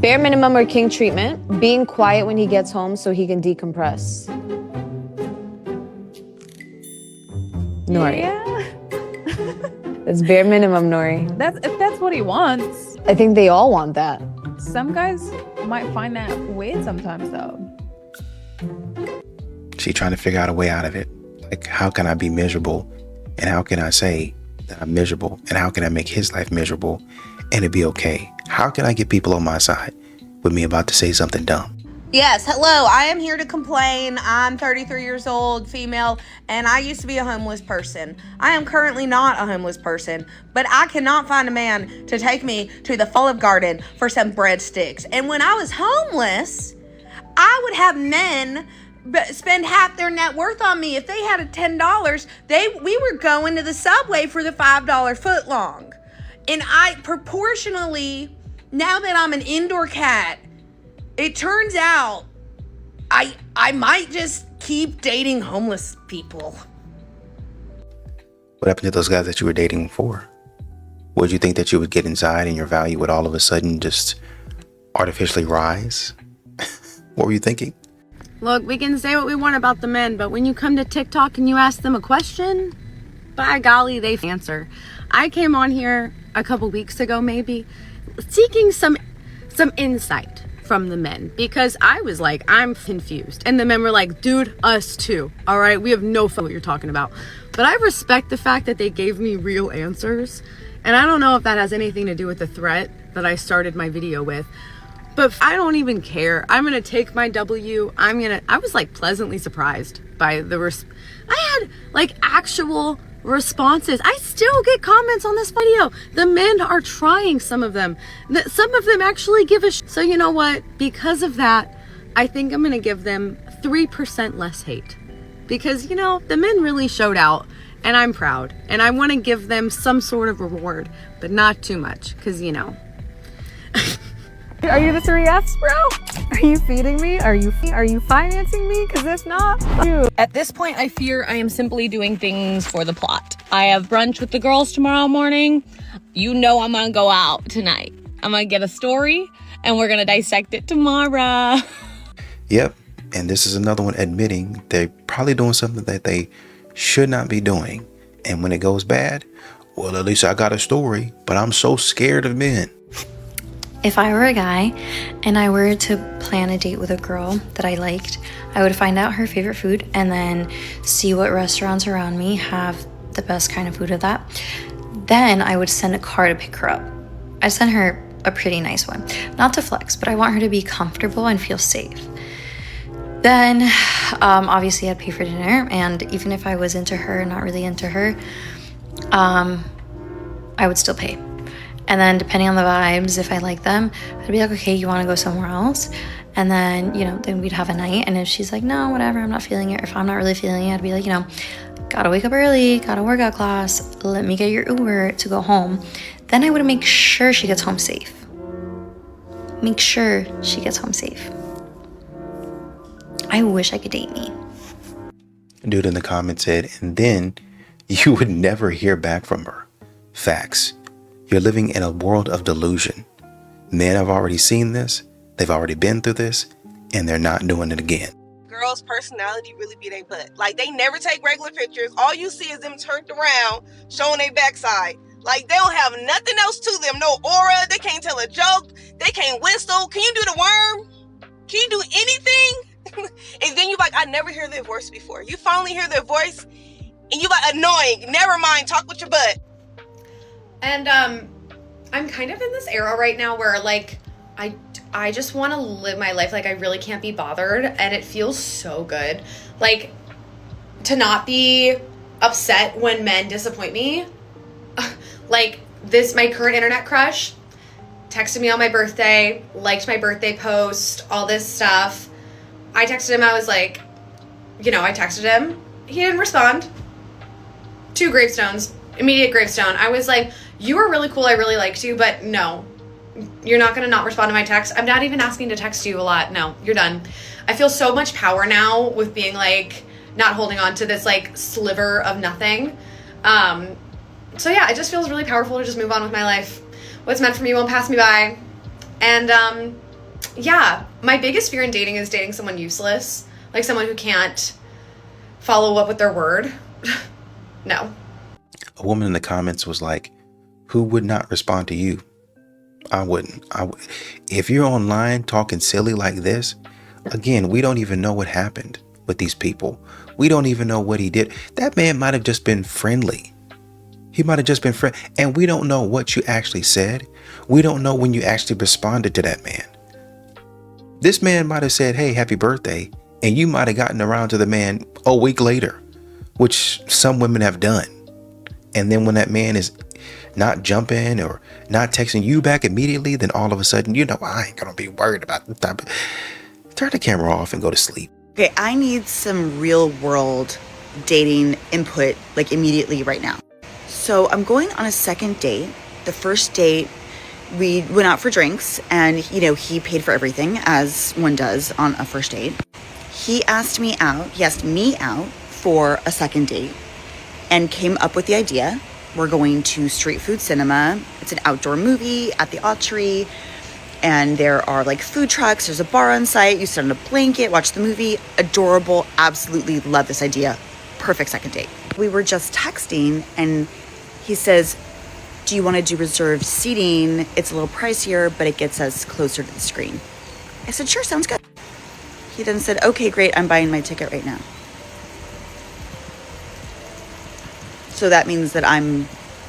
Bare minimum or king treatment. Being quiet when he gets home so he can decompress. Nori. Yeah. That's bare minimum, Nori. If that's what he wants. I think they all want that. Some guys might find that weird sometimes, though. She trying to figure out a way out of it. Like, how can I be miserable? And how can I say that I'm miserable? And how can I make his life miserable and it be okay? How can I get people on my side with me about to say something dumb? Yes, hello, I am here to complain. I'm 33 years old, female, and I used to be a homeless person. I am currently not a homeless person, but I cannot find a man to take me to the Olive Garden for some breadsticks. And when I was homeless, I would have men spend half their net worth on me. If they had a $10, we were going to the Subway for the $5 footlong. And I proportionally, now that I'm an indoor cat, it turns out I might just keep dating homeless people. What happened to those guys that you were dating before? Would you think that you would get inside and your value would all of a sudden just artificially rise? What were you thinking? Look, we can say what we want about the men, but when you come to TikTok and you ask them a question, by golly, they answer. I came on here a couple weeks ago, maybe, seeking some insight from the men, because I was like, I'm confused. And the men were like, dude, us too. All right, we have no fun what you're talking about. But I respect the fact that they gave me real answers. And I don't know if that has anything to do with the threat that I started my video with. But I don't even care. I'm going to take my W. I was like pleasantly surprised by I had like actual responses. I still get comments on this video. The men are trying, some of them. Some of them actually give a So you know what? Because of that, I think I'm going to give them 3% less hate. Because, you know, the men really showed out. And I'm proud. And I want to give them some sort of reward. But not too much. Because, you know. Are you the 3Fs, bro? Are you feeding me? Are you financing me? Because if not, you. At this point, I fear I am simply doing things for the plot. I have brunch with the girls tomorrow morning. You know I'm gonna go out tonight. I'm gonna get a story, and we're gonna dissect it tomorrow. Yep. And this is another one admitting they're probably doing something that they should not be doing. And when it goes bad, well, at least I got a story, but I'm so scared of men. If I were a guy and I were to plan a date with a girl that I liked, I would find out her favorite food and then see what restaurants around me have the best kind of food of that. Then I would send a car to pick her up. I send her a pretty nice one. Not to flex, but I want her to be comfortable and feel safe. Then, obviously I'd pay for dinner, and even if I was into her, not really into her, I would still pay. And then depending on the vibes, if I like them, I'd be like, okay, you want to go somewhere else? And then, you know, then we'd have a night. And if she's like, no, whatever, I'm not feeling it. If I'm not really feeling it, I'd be like, you know, gotta wake up early, gotta workout class, let me get your Uber to go home. Then I would make sure she gets home safe. Make sure she gets home safe. I wish I could date me. Dude in the comments said, and then you would never hear back from her. Facts. You're living in a world of delusion. Men have already seen this, they've already been through this, and they're not doing it again. Girls' personality really be their butt. Like, they never take regular pictures. All you see is them turned around, showing their backside. Like, they don't have nothing else to them. No aura, they can't tell a joke, they can't whistle. Can you do the worm? Can you do anything? And then you like, I never hear their voice before. You finally hear their voice, and you like, annoying. Never mind, talk with your butt. And I'm kind of in this era right now where like I just want to live my life like I really can't be bothered, and it feels so good like to not be upset when men disappoint me. Like this, my current internet crush texted me on my birthday, liked my birthday post, all this stuff. I texted him, I was like, you know, I texted him, he didn't respond. 2 gravestones, immediate gravestone. I was like, you were really cool, I really liked you, but no, you're not gonna not respond to my text. I'm not even asking to text you a lot. No, you're done. I feel so much power now with being like, not holding on to this like sliver of nothing. So yeah, it just feels really powerful to just move on with my life. What's meant for me won't pass me by. And Yeah, my biggest fear in dating is dating someone useless, like someone who can't follow up with their word. No. A woman in the comments was like, who would not respond to you? I wouldn't. If you're online talking silly like this, again, we don't even know what happened with these people. We don't even know what he did. That man might have just been friendly. He might have just been friendly. And we don't know what you actually said. We don't know when you actually responded to that man. This man might have said, hey, happy birthday. And you might have gotten around to the man a week later, which some women have done. And then when that man is not jumping or not texting you back immediately, then all of a sudden, I ain't gonna be worried about the type of... Turn the camera off and go to sleep. Okay, I need some real world dating input like immediately right now. So I'm going on a second date. The first date, we went out for drinks and, he paid for everything as one does on a first date. He asked me out for a second date and came up with the idea. We're going to street food cinema. It's an outdoor movie at the Autry. And there are like food trucks. There's a bar on site. You sit on a blanket, watch the movie. Adorable. Absolutely love this idea. Perfect second date. We were just texting and he says, do you want to do reserved seating? It's a little pricier, but it gets us closer to the screen. I said, sure, sounds good. He then said, okay, great. I'm buying my ticket right now. So that means that I'm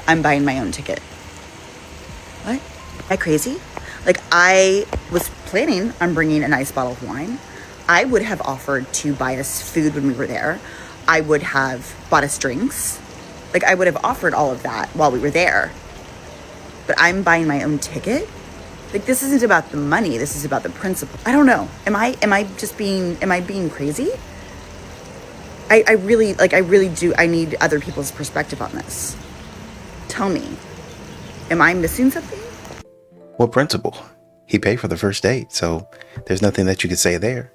buying my own ticket. What? Am I crazy? Like, I was planning on bringing a nice bottle of wine. I would have offered to buy us food when we were there. I would have bought us drinks. Like, I would have offered all of that while we were there. But I'm buying my own ticket? Like, this isn't about the money. This is about the principle. I don't know. Am I being crazy? I really do. I need other people's perspective on this. Tell me, am I missing something? What principle? He paid for the first date, so there's nothing that you could say there.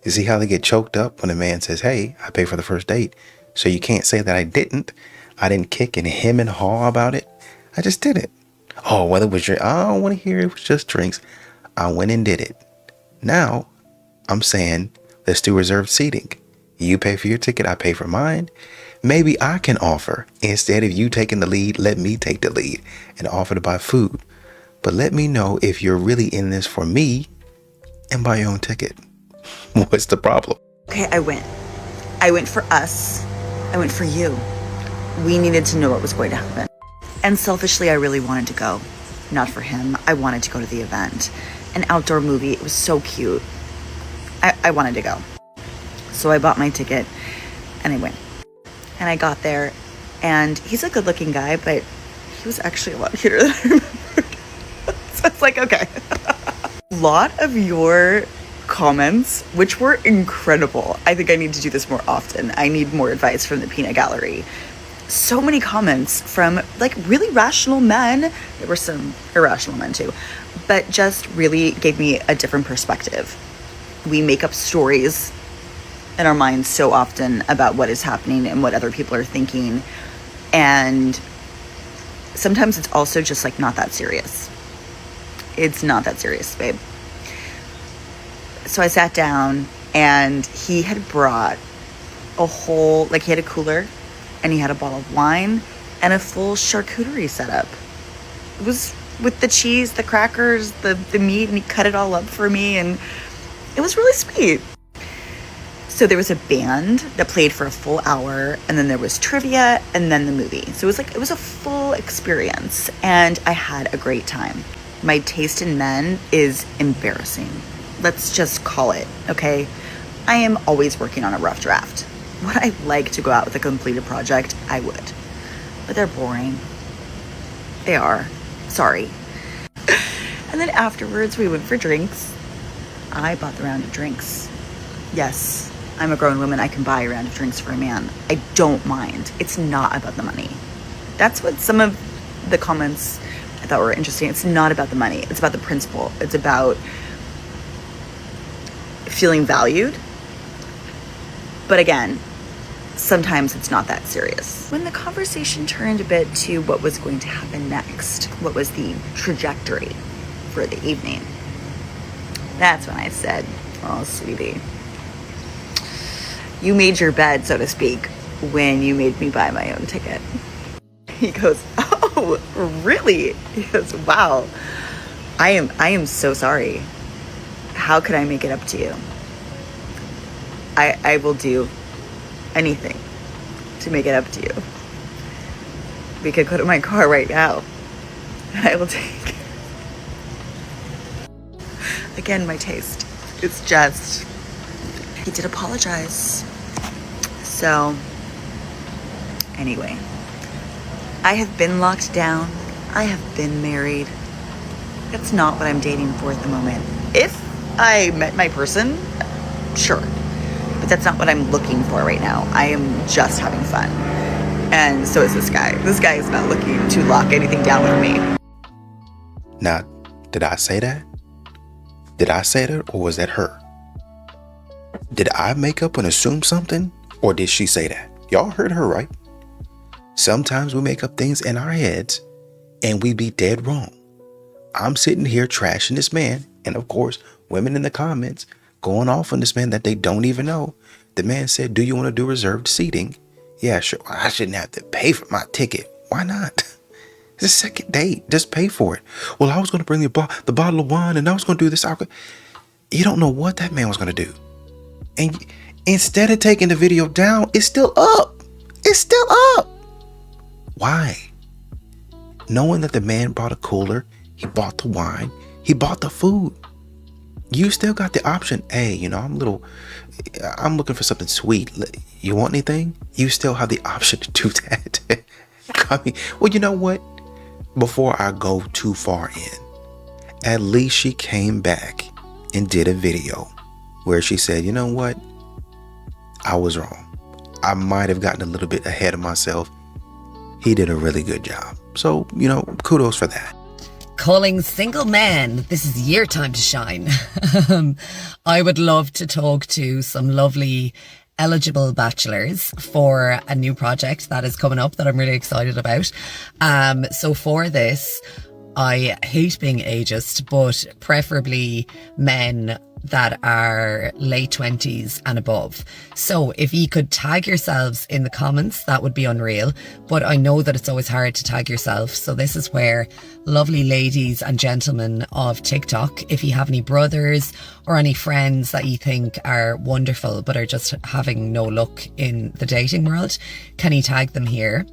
You see how they get choked up when a man says, hey, I paid for the first date. So you can't say that I didn't kick and hem and haw about it. I just did it. Oh, whether it was I don't want to hear it was just drinks. I went and did it. Now I'm saying, let's do reserved seating. You pay for your ticket, I pay for mine. Maybe I can offer, instead of you taking the lead, let me take the lead and offer to buy food. But let me know if you're really in this for me and buy your own ticket. What's the problem? Okay, I went. I went for us. I went for you. We needed to know what was going to happen. And selfishly, I really wanted to go. Not for him. I wanted to go to the event. An outdoor movie. It was so cute. I wanted to go. So I bought my ticket and I went. And I got there and he's a good looking guy, but he was actually a lot cuter than I remembered. So it's like, okay. A lot of your comments, which were incredible. I think I need to do this more often. I need more advice from the peanut gallery. So many comments from like really rational men. There were some irrational men too, but just really gave me a different perspective. We make up stories in our minds so often about what is happening and what other people are thinking. And sometimes it's also just like not that serious. It's not that serious, babe. So I sat down and he had brought a whole, like he had a cooler and he had a bottle of wine and a full charcuterie setup. It was with the cheese, the crackers, the meat, and he cut it all up for me and it was really sweet. So there was a band that played for a full hour and then there was trivia and then the movie. So it was a full experience and I had a great time. My taste in men is embarrassing. Let's just call it, okay? I am always working on a rough draft. Would I like to go out with a completed project? I would. But they're boring. They are. Sorry. And then afterwards we went for drinks. I bought the round of drinks. Yes, I'm a grown woman. I can buy a round of drinks for a man. I don't mind. It's not about the money. That's what some of the comments I thought were interesting. It's not about the money. It's about the principle. It's about feeling valued. But again, sometimes it's not that serious. When the conversation turned a bit to what was going to happen next, what was the trajectory for the evening, That's when I said, oh, sweetie, you made your bed, so to speak, when you made me buy my own ticket. He goes, oh, really? He goes, wow, I am so sorry. How could I make it up to you? I will do anything to make it up to you. We could go to my car right now and I will take. Again, my taste. It's just, he did apologize. So, anyway, I have been locked down. I have been married. That's not what I'm dating for at the moment. If I met my person, sure. But that's not what I'm looking for right now. I am just having fun. And so is this guy. This guy is not looking to lock anything down with me. Now, did I say that? Did I say that, or was that her? Did I make up and assume something, or did she say that? Y'all heard her, right? Sometimes we make up things in our heads and we be dead wrong. I'm sitting here trashing this man, and of course, women in the comments going off on this man that they don't even know. The man said, do you want to do reserved seating? Yeah, sure. I shouldn't have to pay for my ticket. Why not? It's a second date. Just pay for it. Well, I was going to bring the bottle of wine and I was going to do this. You don't know what that man was going to do. And instead of taking the video down, it's still up. It's still up. Why? Knowing that the man bought a cooler, he bought the wine, he bought the food. You still got the option. Hey, I'm looking for something sweet. You want anything? You still have the option to do that. I mean, well, you know what? Before I go too far in, at least she came back and did a video where she said, you know what? I was wrong. I might have gotten a little bit ahead of myself. He did a really good job. So, kudos for that. Calling single men, this is your time to shine. I would love to talk to some lovely eligible bachelors for a new project that is coming up that I'm really excited about. So for this, I hate being ageist, but preferably men that are late 20s and above. So if you could tag yourselves in the comments, that would be unreal. But I know that it's always hard to tag yourself. So this is where lovely ladies and gentlemen of TikTok, if you have any brothers or any friends that you think are wonderful but are just having no luck in the dating world, can you tag them here?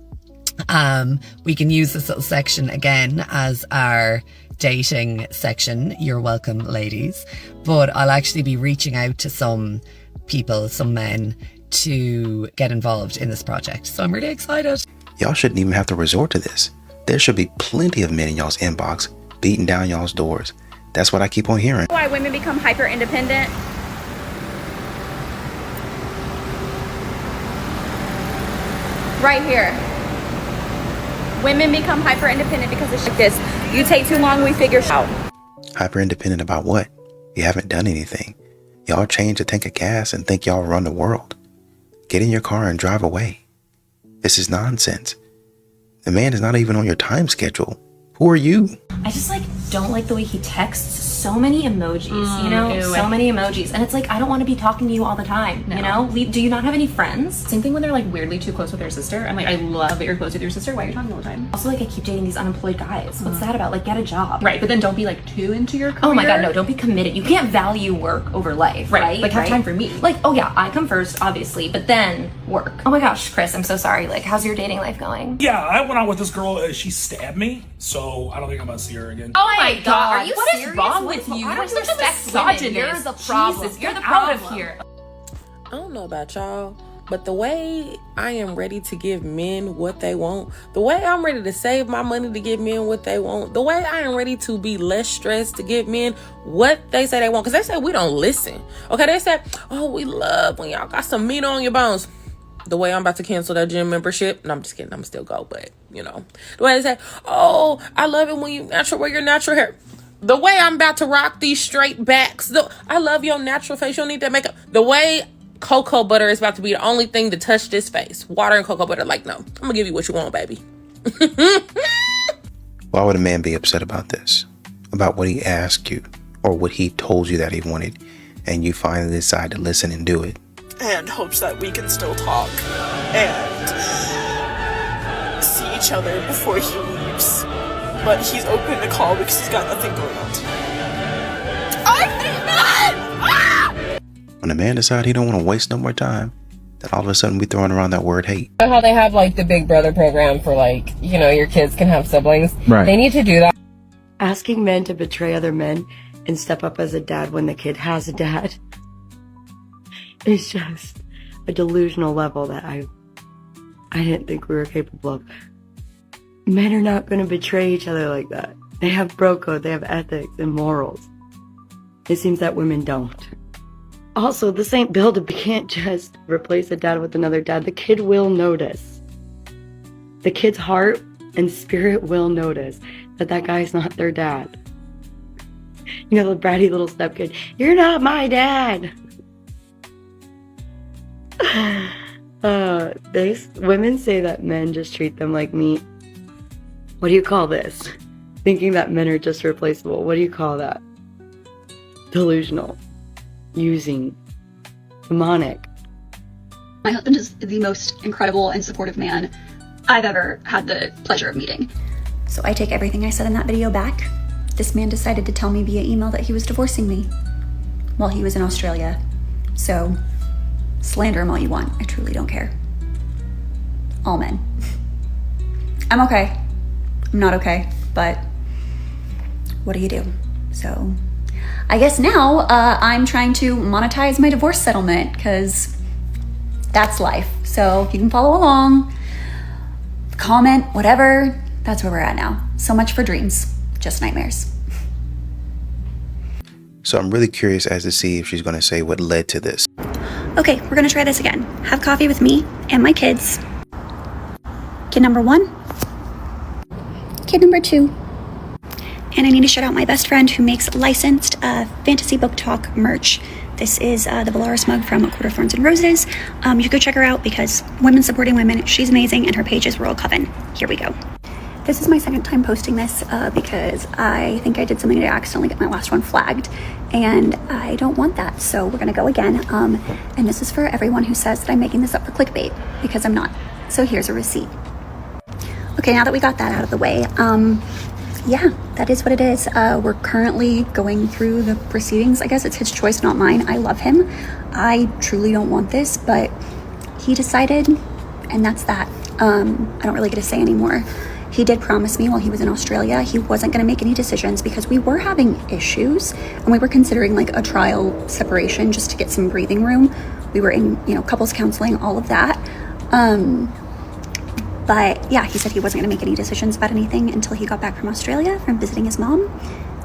We can use this little section again as our dating section. You're welcome, ladies. But I'll actually be reaching out to some people, some men, to get involved in this project. So I'm really excited. Y'all shouldn't even have to resort to this. There should be plenty of men in y'all's inbox beating down y'all's doors. That's what I keep on hearing. Why women become hyper independent. Right here. Women become hyper independent because it's like this. You take too long, we figure out. Hyper independent about what? You haven't done anything. Y'all change a tank of gas and think y'all run the world. Get in your car and drive away. This is nonsense. The man is not even on your time schedule. Who are you? I just don't like the way he texts so many emojis, so many emojis. And it's I don't want to be talking to you all the time, Do you not have any friends? Same thing when they're weirdly too close with their sister. I'm I love that you're close with your sister. Why are you talking all the time? Also, I keep dating these unemployed guys. What's that about? Get a job. Right, but then don't be too into your career. Oh my God, no, don't be committed. You can't value work over life, right? Have time for me. Oh yeah, I come first, obviously, but then work. Oh my gosh, Chris, I'm so sorry. How's your dating life going? Yeah, I went out with this girl, she stabbed me, so I don't think I'm gonna see her again. Oh my God, are you what serious? is wrong with you? Why don't you You're respect women? You're the problem. Jesus, You're the get problem. out of here. I don't know about y'all, but the way I am ready to give men what they want, the way I'm ready to save my money to give men what they want, the way I am ready to be less stressed to give men what they say they want, because they say we don't listen. Okay, they say, oh, we love when y'all got some meat on your bones. The way I'm about to cancel that gym membership, no, I'm just kidding, I'm still go, but the way they say, oh, I love it when you wear your natural hair. The way I'm about to rock these straight backs, I love your natural face, you don't need that makeup. The way cocoa butter is about to be the only thing to touch this face. Water and cocoa butter, no, I'm gonna give you what you want, baby. Why would a man be upset about this? About what he asked you? or what he told you that he wanted, and you finally decide to listen and do it. And hopes that we can still talk and see each other before he leaves. But he's open to call because he's got nothing going on tonight. I hate that! Ah! When a man decides he don't want to waste no more time, then all of a sudden we throwing around that word hate. You know how they have like the Big Brother program for like, you know, your kids can have siblings? Right. They need to do that. Asking men to betray other men and step up as a dad when the kid has a dad is just a delusional level that I didn't think we were capable of. Men are not going to betray each other like that. They have bro code, they have ethics and morals. It seems that women don't. Also, this ain't build you can't just replace a dad with another dad. The kid will notice. The kid's heart and spirit will notice that guy's not their dad. You know, the bratty little stepkid. You're not my dad. Women say that men just treat them like meat. What do you call this? Thinking that men are just replaceable. What do you call that? Delusional. Using. Demonic. My husband is the most incredible and supportive man I've ever had the pleasure of meeting. So I take everything I said in that video back. This man decided to tell me via email that he was divorcing me while he was in Australia. So slander him all you want. I truly don't care. All men. I'm okay. I'm not okay, but what do you do? So I guess now I'm trying to monetize my divorce settlement because that's life. So you can follow along, comment, whatever. That's where we're at now. So much for dreams, just nightmares. So I'm really curious as to see if she's going to say what led to this. Okay, we're gonna try this again. Have coffee with me and my kids. Kid number 1. Kid number 2. And I need to shout out my best friend who makes licensed fantasy book talk merch. This is the Valaris mug from Quarter Thorns and Roses. You should go check her out because women supporting women, she's amazing, and her page is Royal Coven. Here we go. This is my second time posting this because I think I did something to accidentally get my last one flagged, and I don't want that, so we're gonna go again. And this is for everyone who says that I'm making this up for clickbait, because I'm not. So here's a receipt. Okay, now that we got that out of the way, yeah, that is what it is. We're currently going through the proceedings. I guess it's his choice, not mine. I love him. I truly don't want this, but he decided, and that's that. I don't really get to say anymore. He did promise me while he was in Australia he wasn't going to make any decisions because we were having issues and we were considering like a trial separation just to get some breathing room. We were in, couples counseling, all of that. But yeah, he said he wasn't going to make any decisions about anything until he got back from Australia from visiting his mom.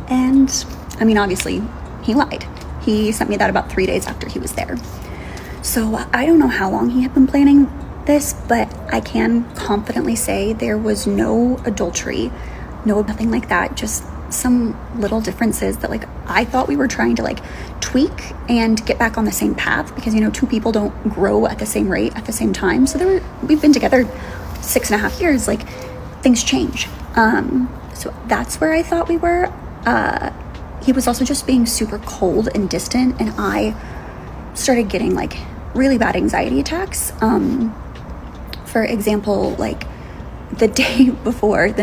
And I mean, obviously he lied. He sent me that about 3 days after he was there. So I don't know how long he had been planning this, but I can confidently say there was no adultery, nothing like that, just some little differences that like I thought we were trying to like tweak and get back on the same path because two people don't grow at the same rate at the same time. So we've been together 6.5 years, like things change. So that's where I thought we were. He was also just being super cold and distant, and I started getting like really bad anxiety attacks. For example, like the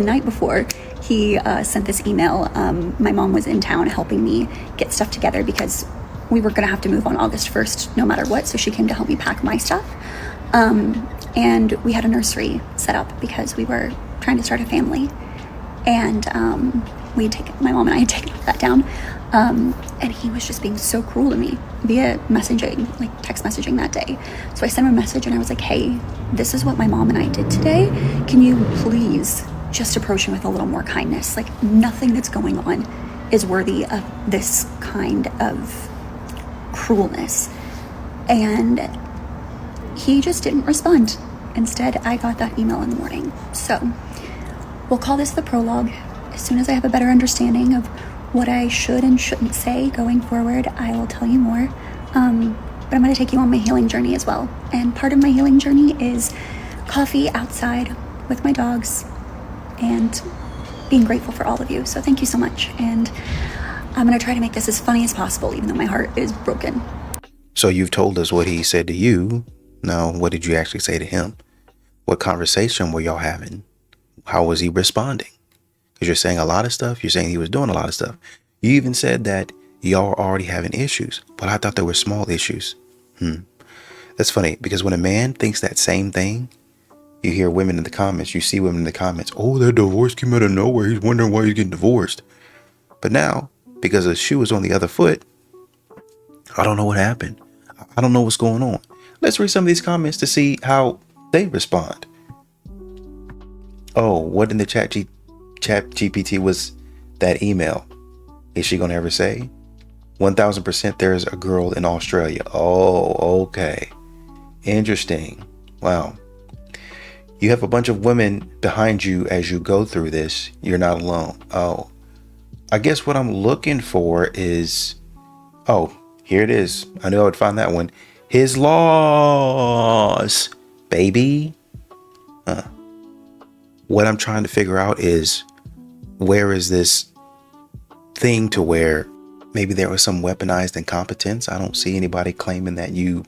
night before, he sent this email. My mom was in town helping me get stuff together because we were gonna have to move on August 1st no matter what, so she came to help me pack my stuff. And we had a nursery set up because we were trying to start a family. And my mom and I had taken that down. And he was just being so cruel to me via messaging, like text messaging that day. So I sent him a message and I was like, hey, this is what my mom and I did today. Can you please just approach him with a little more kindness? Like nothing that's going on is worthy of this kind of cruelness. And he just didn't respond. Instead, I got that email in the morning. So we'll call this the prologue. As soon as I have a better understanding of what I should and shouldn't say going forward, I will tell you more. But I'm going to take you on my healing journey as well. And part of my healing journey is coffee outside with my dogs and being grateful for all of you. So thank you so much. And I'm gonna try to make this as funny as possible, even though my heart is broken. So you've told us what he said to you. Now, what did you actually say to him? What conversation were y'all having? How was he responding? Because you're saying a lot of stuff. You're saying he was doing a lot of stuff. You even said that y'all were already having issues, but I thought they were small issues. That's funny, because when a man thinks that same thing, you hear women in the comments, you see women in the comments, oh, that divorce came out of nowhere. He's wondering why he's getting divorced. But now, because the shoe is on the other foot, I don't know what happened. I don't know what's going on. Let's read some of these comments to see how they respond. Oh, what in the chat GPT was that email? Is she going to ever say? 1000% there's a girl in Australia. Oh, okay. Interesting. Wow. You have a bunch of women behind you as you go through this. You're not alone. Oh, I guess what I'm looking for is, oh, here it is. I knew I would find that one. His laws, baby. What I'm trying to figure out is, where is this thing to where maybe there was some weaponized incompetence? I don't see anybody claiming that you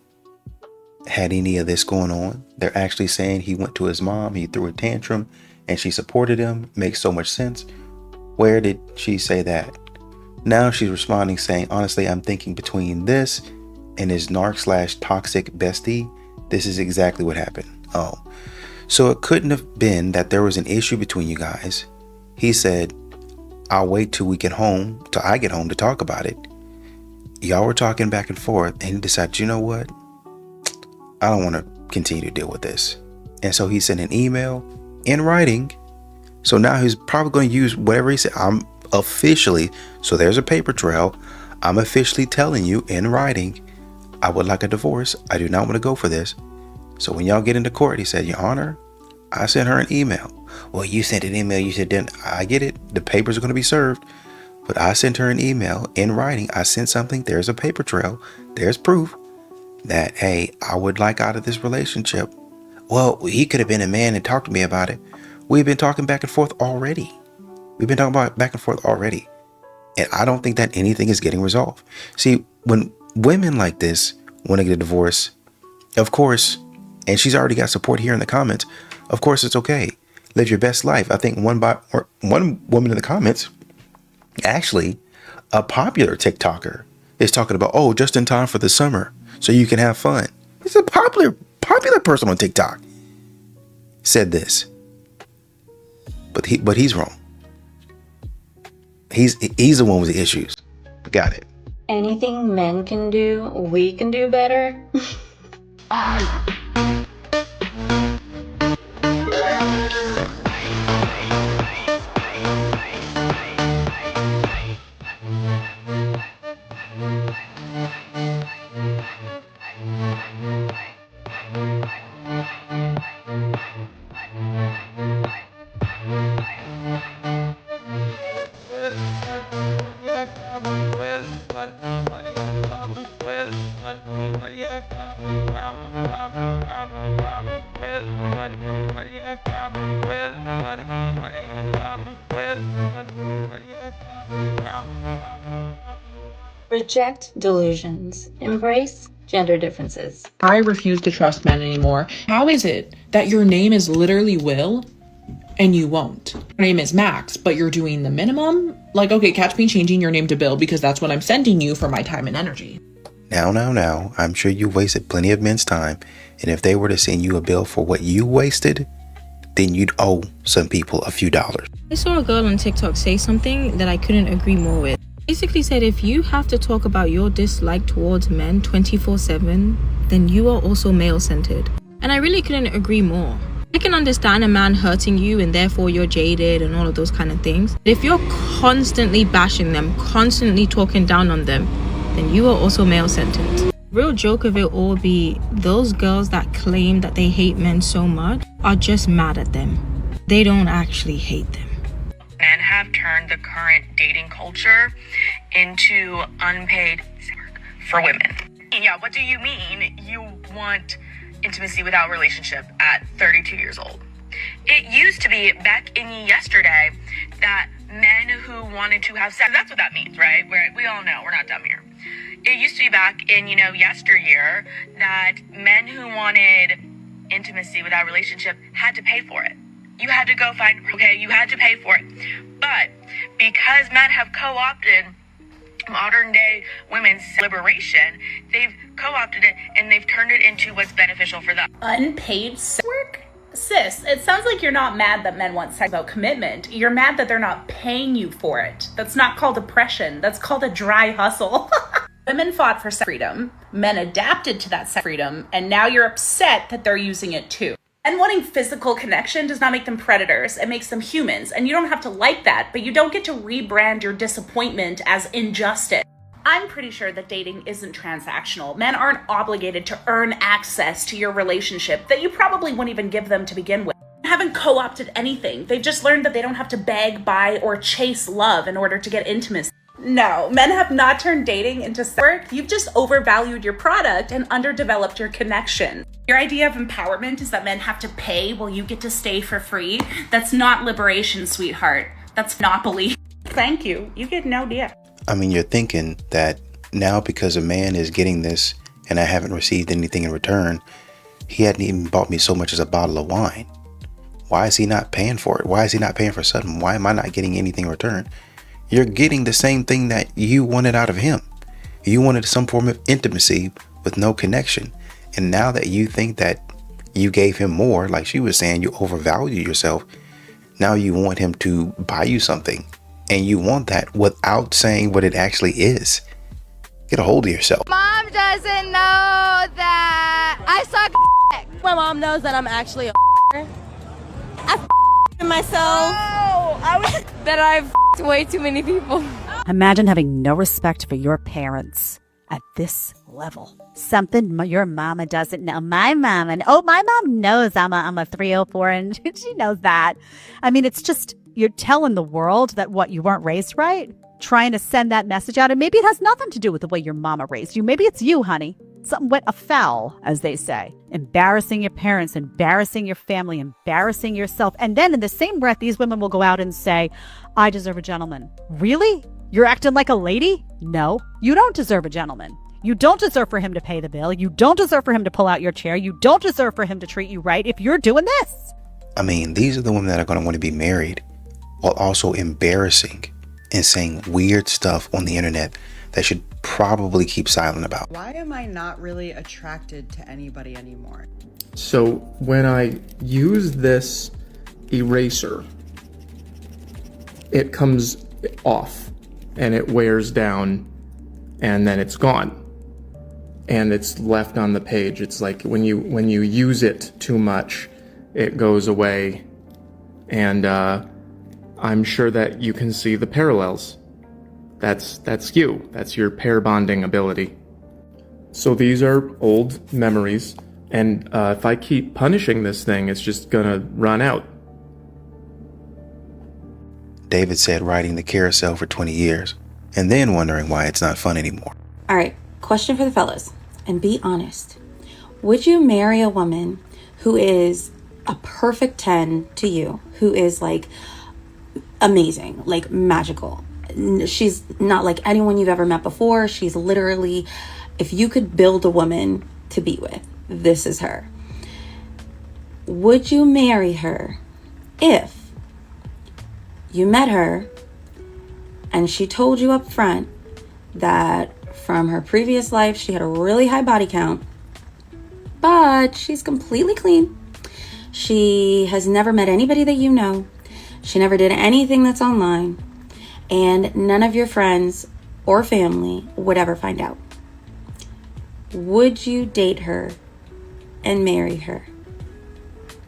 had any of this going on. They're actually saying he went to his mom, he threw a tantrum, and she supported him. Makes so much sense. Where did she say that? Now she's responding saying, honestly, I'm thinking between this and his narc/toxic bestie, this is exactly what happened. Oh, so it couldn't have been that there was an issue between you guys. He said, I'll wait till I get home to talk about it. Y'all were talking back and forth, and he decided, you know what? I don't want to continue to deal with this. And so he sent an email in writing. So now he's probably going to use whatever he said. I'm officially, so there's a paper trail. I'm officially telling you in writing, I would like a divorce. I do not want to go for this. So when y'all get into court, he said, Your Honor, I sent her an email. Well, you sent an email. You said, then I get it. The papers are going to be served. But I sent her an email in writing. I sent something. There's a paper trail. There's proof that, hey, I would like out of this relationship. Well, he could have been a man and talked to me about it. We've been talking back and forth already. And I don't think that anything is getting resolved. See, when women like this want to get a divorce, of course, and she's already got support here in the comments, of course it's okay. Live your best life. I think one woman in the comments, actually a popular TikToker, is talking about, oh, just in time for the summer so you can have fun. It's a popular person on TikTok said this. But he's wrong. He's the one with the issues. Got it. Anything men can do, we can do better. Reject delusions. Embrace gender differences. I refuse to trust men anymore. How is it that your name is literally Will and you won't? Your name is Max, but you're doing the minimum? Like, okay, catch me changing your name to Bill because that's what I'm sending you for my time and energy. Now, I'm sure you wasted plenty of men's time. And if they were to send you a bill for what you wasted, then you'd owe some people a few dollars. I saw a girl on TikTok say something that I couldn't agree more with. Basically said if you have to talk about your dislike towards men 24/7, then you are also male-centered. And I really couldn't agree more. I can understand a man hurting you and therefore you're jaded and all of those kind of things. But if you're constantly bashing them, constantly talking down on them, then you are also male-centered. Real joke of it all be those girls that claim that they hate men so much are just mad at them. They don't actually hate them. Men have turned the current dating culture into unpaid work for women. Yeah, what do you mean you want intimacy without relationship at 32 years old? It used to be back in yesterday that men who wanted to have sex. That's what that means, right? We all know we're not dumb here. It used to be back in, yesteryear that men who wanted intimacy without a relationship had to pay for it. You had to go find, you had to pay for it. But because men have co-opted modern day women's liberation, they've co-opted it and they've turned it into what's beneficial for them. Unpaid sex work? Sis, it sounds like you're not mad that men want sex without commitment. You're mad that they're not paying you for it. That's not called oppression. That's called a dry hustle. Women fought for sex freedom. Men adapted to that sex freedom. And now you're upset that they're using it too. And wanting physical connection does not make them predators. It makes them humans. And you don't have to like that, but you don't get to rebrand your disappointment as injustice. I'm pretty sure that dating isn't transactional. Men aren't obligated to earn access to your relationship that you probably wouldn't even give them to begin with. They haven't co-opted anything. They've just learned that they don't have to beg, buy, or chase love in order to get intimacy. No, men have not turned dating into work. You've just overvalued your product and underdeveloped your connection. Your idea of empowerment is that men have to pay while you get to stay for free. That's not liberation, sweetheart. That's monopoly. Thank you. You get no idea. I mean, you're thinking that now because a man is getting this and I haven't received anything in return, he hadn't even bought me so much as a bottle of wine. Why is he not paying for it? Why is he not paying for something? Why am I not getting anything in return? You're getting the same thing that you wanted out of him. You wanted some form of intimacy with no connection. And now that you think that you gave him more, like she was saying, you overvalue yourself. Now you want him to buy you something. And you want that without saying what it actually is. Get a hold of yourself. Mom doesn't know that I suck dick. My mom knows that I'm actually a I myself. That I've way too many people. Imagine having no respect for your parents at this level. Something your mama doesn't know. My mom knows I'm a 304 and she knows that. I mean, it's just, you're telling the world that what, you weren't raised right? Trying to send that message out. And maybe it has nothing to do with the way your mama raised you. Maybe it's you, honey. Something went afoul, as they say. Embarrassing your parents, embarrassing your family, embarrassing yourself. And then in the same breath, these women will go out and say, I deserve a gentleman. Really? You're acting like a lady? No, you don't deserve a gentleman. You don't deserve for him to pay the bill. You don't deserve for him to pull out your chair. You don't deserve for him to treat you right if you're doing this. I mean, these are the women that are going to want to be married while also embarrassing and saying weird stuff on the internet that should probably keep silent about. Why am I not really attracted to anybody anymore? So when I use this eraser, it comes off and it wears down and then it's gone. And it's left on the page. It's like when you use it too much, it goes away. And I'm sure that you can see the parallels. That's you. That's your pair bonding ability. So these are old memories, and if I keep punishing this thing, it's just gonna run out. David said riding the carousel for 20 years, and then wondering why it's not fun anymore. All right, question for the fellas, and be honest. Would you marry a woman who is a perfect 10 to you, who is like amazing, like magical? She's not like anyone you've ever met before. She's literally, if you could build a woman to be with, this is her. Would you marry her if you met her and she told you up front that from her previous life she had a really high body count, but she's completely clean? She has never met anybody that you know. She never did anything that's online. And none of your friends or family would ever find out. Would you date her and marry her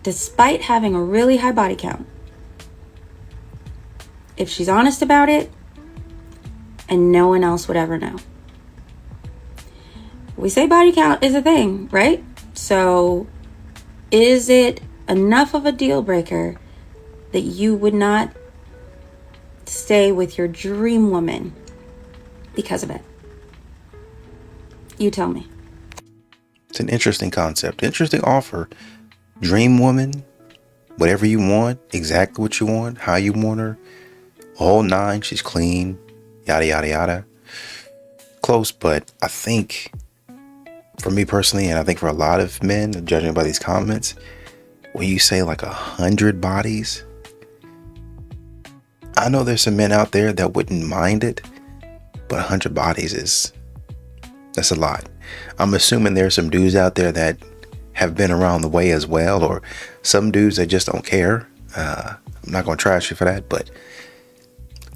despite having a really high body count? If she's honest about it and no one else would ever know. We say body count is a thing, right? So is it enough of a deal breaker that you would not stay with your dream woman because of it? You tell me. It's an interesting concept, interesting offer. Dream woman, whatever you want, exactly what you want, how you want her, whole nine, she's clean, yada, yada, yada. Close, but I think for me personally, and I think for a lot of men, judging by these comments, when you say like 100 bodies, I know there's some men out there that wouldn't mind it, but 100 bodies that's a lot. I'm assuming there's some dudes out there that have been around the way as well, or some dudes that just don't care. I'm not gonna trash you for that, but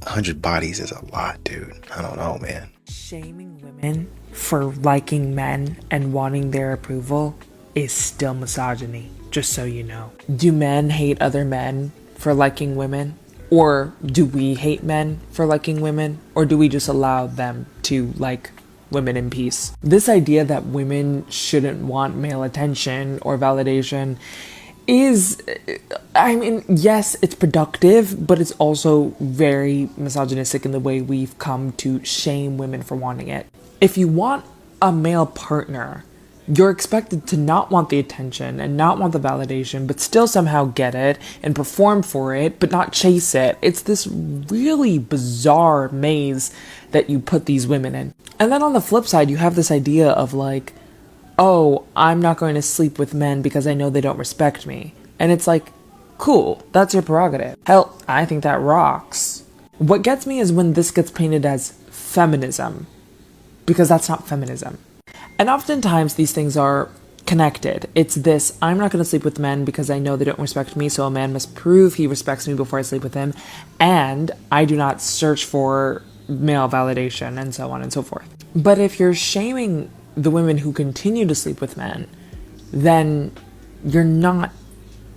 100 bodies is a lot, dude. I don't know, man. Shaming women for liking men and wanting their approval is still misogyny, just so you know. Do men hate other men for liking women? Or do we hate men for liking women? Or do we just allow them to like women in peace? This idea that women shouldn't want male attention or validation is, I mean, yes, it's productive, but it's also very misogynistic in the way we've come to shame women for wanting it. If you want a male partner, you're expected to not want the attention and not want the validation, but still somehow get it and perform for it, but not chase it. It's this really bizarre maze that you put these women in. And then on the flip side, you have this idea of like, oh, I'm not going to sleep with men because I know they don't respect me. And it's like, cool, that's your prerogative. Hell, I think that rocks. What gets me is when this gets painted as feminism, because that's not feminism. And oftentimes these things are connected. It's this, I'm not going to sleep with men because I know they don't respect me, so a man must prove he respects me before I sleep with him, and I do not search for male validation, and so on and so forth. But if you're shaming the women who continue to sleep with men, then you're not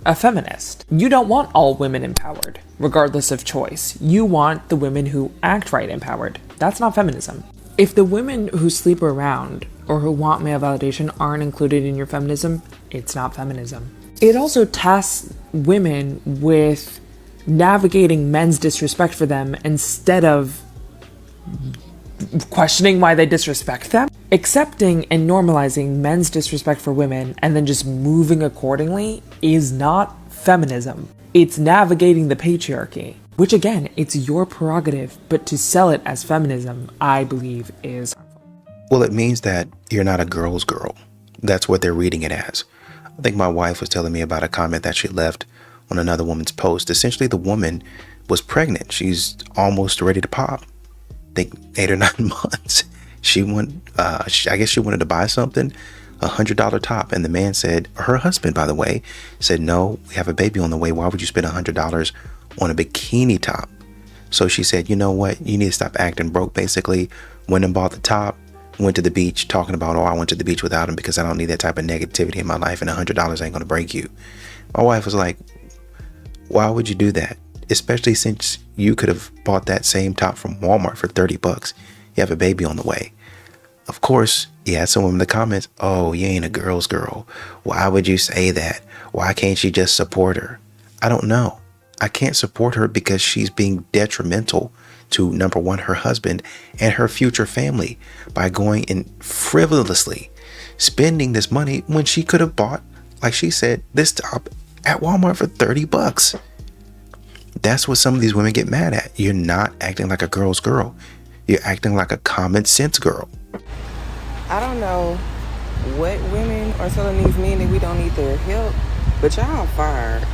a feminist. You don't want all women empowered, regardless of choice. You want the women who act right empowered. That's not feminism. If the women who sleep around or who want male validation aren't included in your feminism, it's not feminism. It also tasks women with navigating men's disrespect for them instead of questioning why they disrespect them. Accepting and normalizing men's disrespect for women and then just moving accordingly is not feminism. It's navigating the patriarchy, which again, it's your prerogative, but to sell it as feminism, I believe is harmful. Well, it means that you're not a girl's girl. That's what they're reading it as. I think my wife was telling me about a comment that she left on another woman's post. Essentially, the woman was pregnant. She's almost ready to pop. I think 8 or 9 months. She I guess she wanted to buy something, $100 top. And the man said, her husband, by the way, said, no, we have a baby on the way. Why would you spend $100 on a bikini top? So she said, you know what? You need to stop acting broke, basically. Went and bought the top, went to the beach talking about, oh, I went to the beach without him because I don't need that type of negativity in my life, and $100 ain't going to break you. My wife was like, why would you do that? Especially since you could have bought that same top from Walmart for $30. You have a baby on the way. Of course, you had someone in the comments, oh, you ain't a girl's girl. Why would you say that? Why can't you just support her? I don't know. I can't support her because she's being detrimental to, number one, her husband and her future family by going and frivolously spending this money when she could have bought, like she said, this top at Walmart for $30. That's what some of these women get mad at. You're not acting like a girl's girl. You're acting like a common sense girl. I don't know what women are telling these men that we don't need their help, but y'all fired.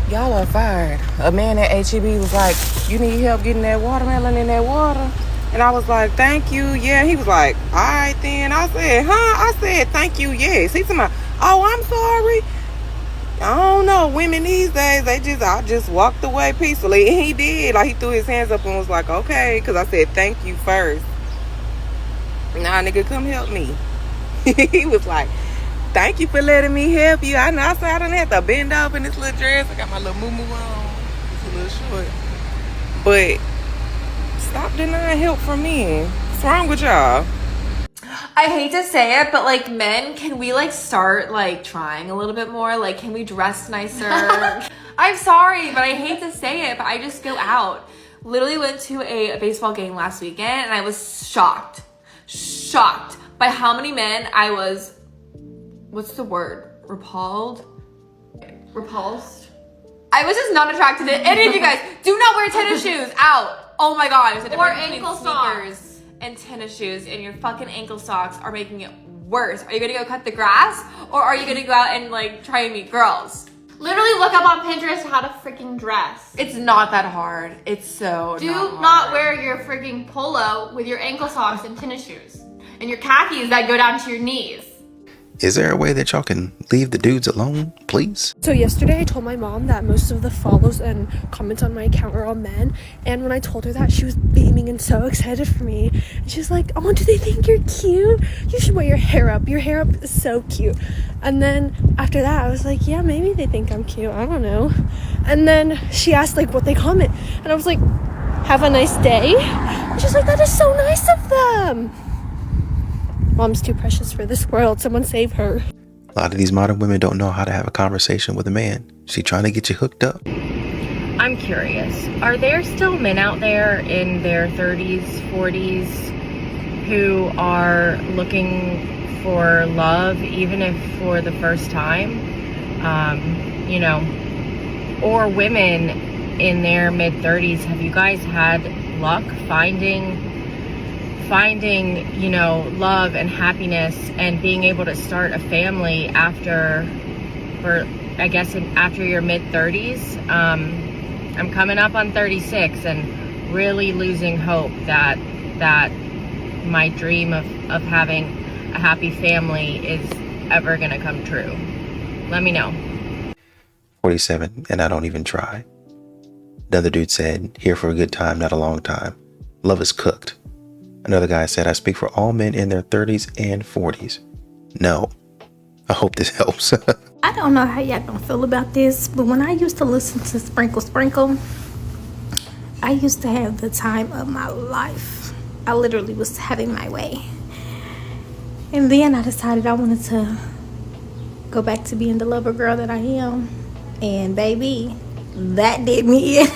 Y'all are fired. A man at HEB was like, you need help getting that watermelon in that water? And I was like, thank you, yeah. He was like, all right then. I said, I said, thank you, yes. He's like, oh, I'm sorry. I don't know, women these days, I just walked away peacefully. And he did. Like, he threw his hands up and was like, okay, because I said, thank you first. Nah, nigga, come help me. He was like, thank you for letting me help you. I know, I said I don't have to bend over in this little dress. I got my little moo-moo on. It's a little short. But stop denying help from men. What's wrong with y'all? I hate to say it, but like men, can we like start like trying a little bit more? Like, can we dress nicer? I'm sorry, but I hate to say it, but I just go out. Literally went to a baseball game last weekend and I was shocked by how many men I was, what's the word? Repulsed? I was just not attracted to any of you guys. Do not wear tennis shoes. Out. Oh my god. Or ankle sneakers and tennis shoes, and your fucking ankle socks are making it worse. Are you gonna go cut the grass, or are you gonna go out and like try and meet girls? Literally look up on Pinterest how to freaking dress. It's not that hard. It's so Do not wear your freaking polo with your ankle socks and tennis shoes. And your khakis that go down to your knees. Is there a way that y'all can leave the dudes alone, please? So yesterday I told my mom that most of the follows and comments on my account are all men, and when I told her that, she was beaming and so excited for me. And she was like, oh, do they think you're cute? You should wear your hair up. Your hair up is so cute. And then after that I was like, yeah, maybe they think I'm cute. I don't know. And then she asked like what they comment, and I was like, have a nice day. And she's like, that is so nice of them. Mom's too precious for this world. Someone save her. A lot of these modern women don't know how to have a conversation with a man. She trying to get you hooked up. I'm curious. Are there still men out there in their 30s, 40s who are looking for love, even if for the first time? You know, or women in their mid-30s, have you guys had luck finding, you know, love and happiness and being able to start a family after your mid-30s? I'm coming up on 36 and really losing hope that my dream of having a happy family is ever gonna come true. Let me know. 47, and I don't even try. Another dude said, here for a good time, not a long time. Love is cooked. Another guy said, I speak for all men in their 30s and 40s. No. I hope this helps. I don't know how y'all gonna feel about this, but when I used to listen to Sprinkle Sprinkle, I used to have the time of my life. I literally was having my way. And then I decided I wanted to go back to being the lover girl that I am. And baby, that did me in.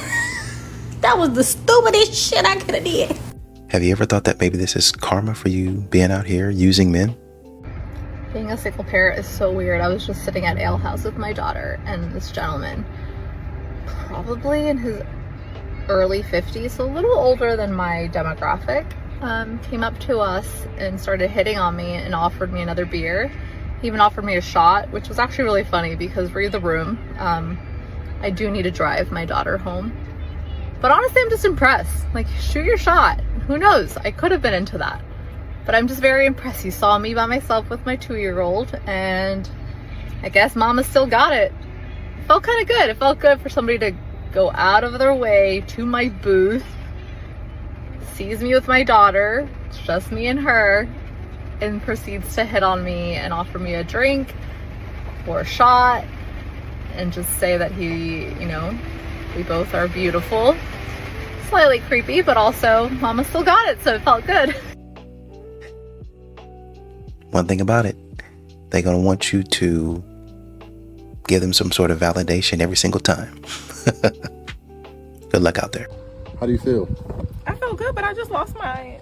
That was the stupidest shit I could have did. Have you ever thought that maybe this is karma for you being out here using men? Being a single parent is so weird. I was just sitting at Ale House with my daughter, and this gentleman, probably in his early 50s, so a little older than my demographic, came up to us and started hitting on me and offered me another beer. He even offered me a shot, which was actually really funny because read the room. I do need to drive my daughter home. But honestly, I'm just impressed. Like, shoot your shot. Who knows? I could have been into that. But I'm just very impressed. He saw me by myself with my 2-year-old, and I guess mama still got it. It felt kind of good. It felt good for somebody to go out of their way to my booth, sees me with my daughter, it's just me and her, and proceeds to hit on me and offer me a drink or a shot and just say that he, you know, we both are beautiful. Slightly creepy, but also mama still got it, so it felt good. One thing about it, they're going to want you to give them some sort of validation every single time. Good luck out there. How do you feel? I felt good, but I just lost mine.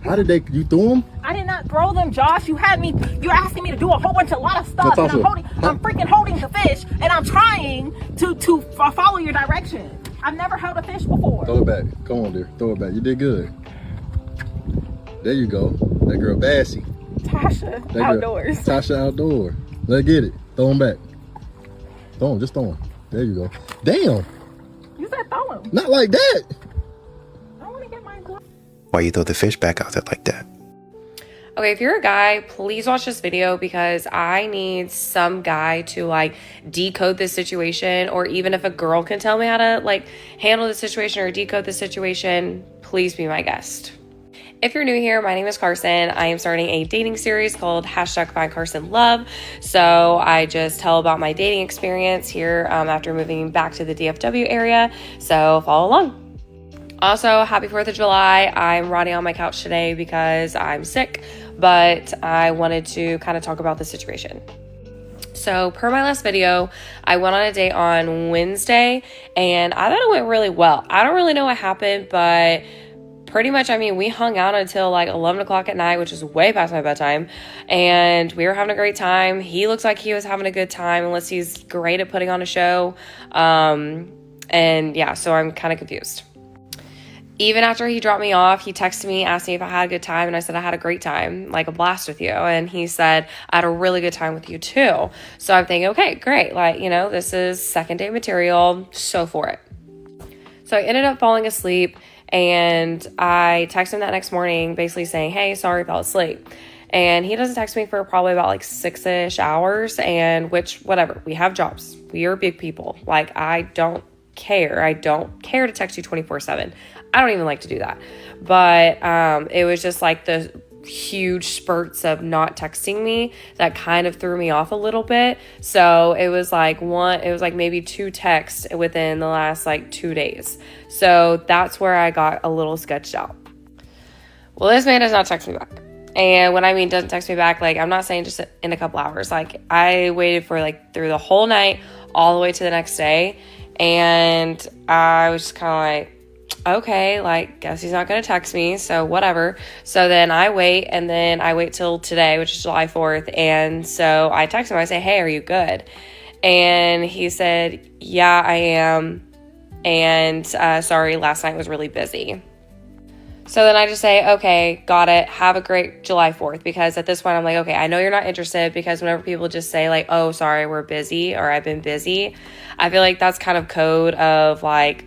How did you threw them? I did not throw them, Josh. You're asking me to do a whole lot of stuff, and I'm freaking holding the fish, and I'm trying to follow your direction. I've never held a fish before. Throw it back. Come on, dear. Throw it back. You did good. There you go. That girl Bassy. Tasha Outdoors. Tasha Outdoor. Let's get it. Throw them back. Throw them. Just throw them. There you go. Damn. You said throw them. Not like that. I want to get my glove. Why you throw the fish back out there like that? Okay, if you're a guy, please watch this video because I need some guy to like decode this situation, or even if a girl can tell me how to like handle the situation or decode the situation, please be my guest. If you're new here, my name is Carson. I am starting a dating series called #FindCarsonLove. So I just tell about my dating experience here after moving back to the DFW area. So follow along. Also, happy 4th of July. I'm rotting on my couch today because I'm sick, but I wanted to kind of talk about the situation. So per my last video, I went on a date on Wednesday and I thought it went really well. I don't really know what happened, but pretty much, I mean, we hung out until like 11 o'clock at night, which is way past my bedtime. And we were having a great time. He looks like he was having a good time, unless he's great at putting on a show. And yeah, so I'm kind of confused. Even after he dropped me off, he texted me, asked me if I had a good time, and I said I had a great time, like a blast with you. And he said, I had a really good time with you too. So I'm thinking, okay, great. Like, you know, this is second date material, so for it. So I ended up falling asleep, and I texted him that next morning basically saying, hey, sorry, I fell asleep. And he doesn't text me for probably about like 6-ish hours, and which, whatever, we have jobs. We are big people. Like, I don't care. I don't care to text you 24/7. I don't even like to do that. But it was just like the huge spurts of not texting me that kind of threw me off a little bit. So it was like maybe 2 texts within the last like 2 days. So that's where I got a little sketched out. Well, this man does not text me back. And when I mean doesn't text me back, like, I'm not saying just in a couple hours. Like, I waited for like through the whole night all the way to the next day. And I was just kind of like, okay, like, guess he's not going to text me, so whatever. So then I wait, and then I wait till today, which is July 4th. And so I text him, I say, hey, are you good? And he said, yeah, I am. And sorry, last night was really busy. So then I just say, okay, got it. Have a great July 4th. Because at this point, I'm like, okay, I know you're not interested. Because whenever people just say like, oh, sorry, we're busy, or I've been busy, I feel like that's kind of code of like,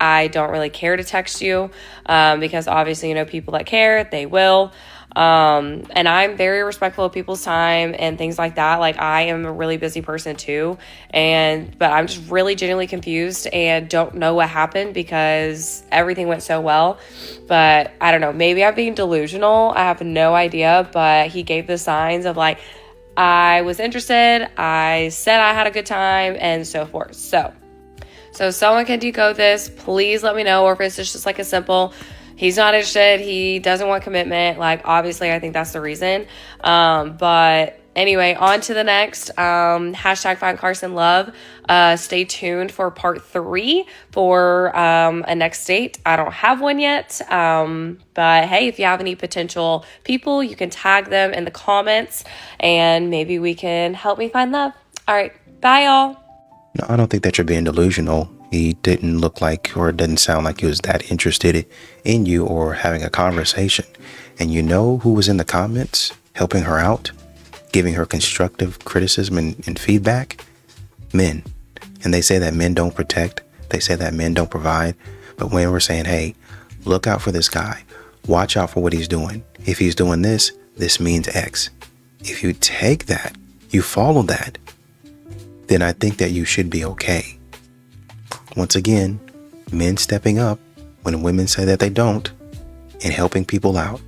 I don't really care to text you, because obviously, you know, people that care, they will. And I'm very respectful of people's time and things like that. Like, I am a really busy person too. But I'm just really genuinely confused and don't know what happened, because everything went so well. But I don't know, maybe I'm being delusional. I have no idea, but he gave the signs of like, I was interested, I said I had a good time, and so forth. So someone can decode this. Please let me know. Or if it's just like a simple, he's not interested, he doesn't want commitment. Like, obviously, I think that's the reason. But anyway, on to the next. Hashtag find Carson Love. Stay tuned for part 3 for a next date. I don't have one yet. But hey, if you have any potential people, you can tag them in the comments, and maybe we can help me find love. All right. Bye, y'all. No, I don't think that you're being delusional. He didn't look like, or it didn't sound like he was that interested in you or having a conversation. And you know who was in the comments helping her out, giving her constructive criticism and feedback? Men. And they say that men don't protect. They say that men don't provide. But when we're saying, hey, look out for this guy, watch out for what he's doing. If he's doing this, this means X. If you take that, you follow that, then I think that you should be okay. Once again, men stepping up when women say that they don't, and helping people out.